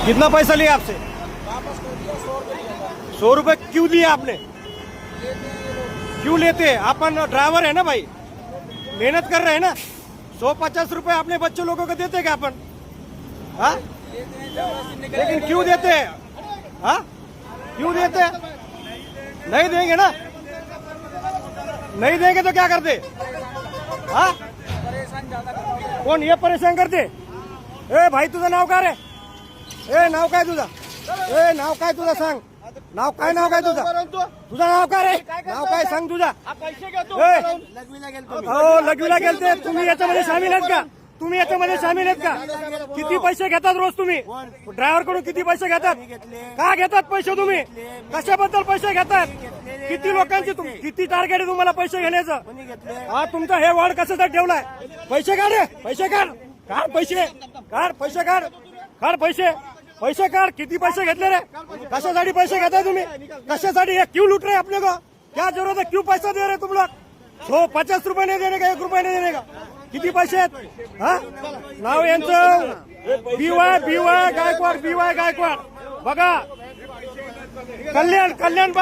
कितना पैसा लिया आपसे? वापस कर दिया, 100 रुपये दिया था। 100 रुपए क्यों दिए आपने? क्यों लेते? अपन ड्राइवर है ना भाई, मेहनत कर रहे हैं ना। 150 रुपए अपने बच्चों लोगों को देते क्या अपन? हाँ, लेकिन क्यों देते हैं? हाँ, क्यों देते हैं? नहीं देंगे ना, नहीं देंगे तो क्या करते? हाँ, परेशान ज्यादा करते। कोण ये परेशान करते? ए भाई तुझं नाव काय रे? ए नाव काय तुझं? ए नाव काय तुझं सांग? नाव काय तुझं? तुझं नाव काय रे? नाव काय सांग तुझं? पैसे घेतो ए, लग्नीला गेलो हो लघवीला गेलते तुम्ही, याच्यामध्ये सामील आहेत का? तुम्ही याच्यामध्ये सामील आहेत का? किती पैसे घेतात रोज तुम्ही? ड्रायव्हर कडून किती पैसे घेतात? का घेतात पैसे तुम्ही? कशाबद्दल पैसे घेतात? किती लोकांची किती टार्गेट आहे तुम्हाला पैसे घेण्याचं? हा, तुमचा हे वॉर्ड कशासाठी ठेवलाय? पैसे काढ रे, पैसे काढ, काढ पैसे, काढ पैसे, काढ काढ पैसे, पैसे काढ. किती पैसे घेतले रे? कशासाठी पैसे घेताय तुम्ही? कशासाठी? क्यों लूट रहे अपने को? क्या जरूरत है? क्यों पैसा दे रहे तुम लोग? 50 रुपये नाही देणे का? 1 रुपये नाही देणे का? किती पैसे आहेत? हा, नाव यांचं BY गायकवाड, BY गायकवाड. बघा, कल्याण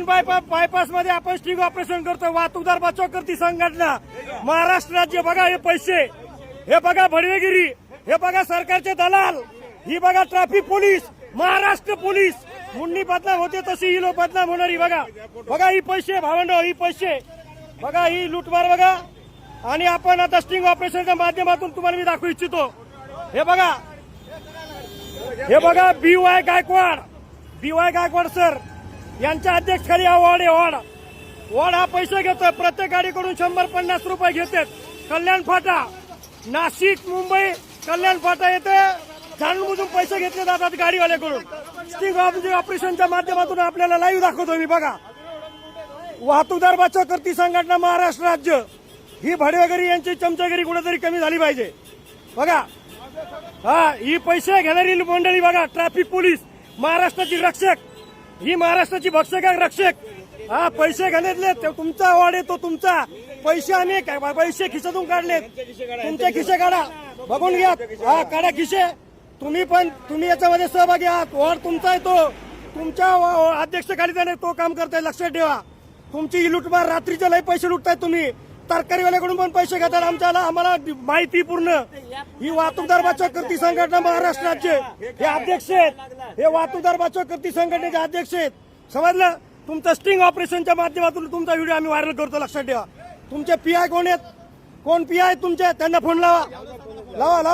बायपास मध्ये आपण स्टिंग ऑपरेशन करतो. वाहतूकदार बचाव करती संघटना, महाराष्ट्र राज्य. बघा हे पैसे, हे बघा भडवेगिरी, हे बघा सरकारचे दलाल, ही बघा ट्रॅफिक पोलीस, महाराष्ट्र पोलीस. मुंडी बदनाम होते तशी ही लोक बदनाम होणारी. बघा बघा ही पैसे भावंडो, ही पैसे बघा, ही लूटमार बघा. आणि आपण आता स्टिंग ऑपरेशनच्या माध्यमातून तुम्हाला मी दाखवू इच्छितो. हे बघा, हे बघा BY गायकवाड सर यांच्या अध्यक्षखाली हा वॉर्ड आहे. वॉर्ड हा पैसे घेतो. प्रत्येक गाडीकडून 150 रुपये घेतात. कल्याण फाटा, नाशिक, मुंबई, कल्याण फाटा येथे जाणून पैसे घेतले जातात गाडीवाल्याकडून. स्टिंग ऑपरेशनच्या माध्यमातून आपल्याला लाईव्ह दाखवतो मी. बघा, वाहतूकदार बचाव करती संघटना, महाराष्ट्र राज्य. ही भडवेगिरी यांची चमचागिरी कुठेतरी कमी झाली पाहिजे. बघा, हा, ही पैसे घेणारी मंडळी बघा, ट्रॅफिक पोलीस, महाराष्ट्राची रक्षक, ही महाराष्ट्राची भक्षक रक्षक. हा, पैसे घेण्यातले तुमचा वॉर्ड आहे, तो तुमचा. पैसे आम्ही पैसे खिशातून काढलेत, तुमचे खिसे काढा, बघून घ्या. हा, काढा खिसे. तुम्ही याच्यामध्ये सहभागी आहात. वॉर्ड तुमचा आहे, तो तुमच्या अध्यक्षखाली त्याने तो काम करताय. लक्षात ठेवा, तुमची ही लुटमार. रात्रीचे लय पैसे लुटताय तुम्ही. तरकारीवाल्याकडून पण पैसे घेतात. आम्हाला माहिती पूर्ण. ही वाहतूकदार बचाव करती संघटना, महाराष्ट्र राज्य, हे अध्यक्ष आहेत. हे वाहतूकदार बचाव करती संघटनेचे अध्यक्ष आहेत. समजलं? तुमचं स्टिंग ऑपरेशनच्या माध्यमातून तुमचा व्हिडिओ आम्ही व्हायरल करतो. लक्षात ठेवा. तुमचे PI कोण आहेत? कोण PI तुमचे? त्यांना फोन लावा फोन.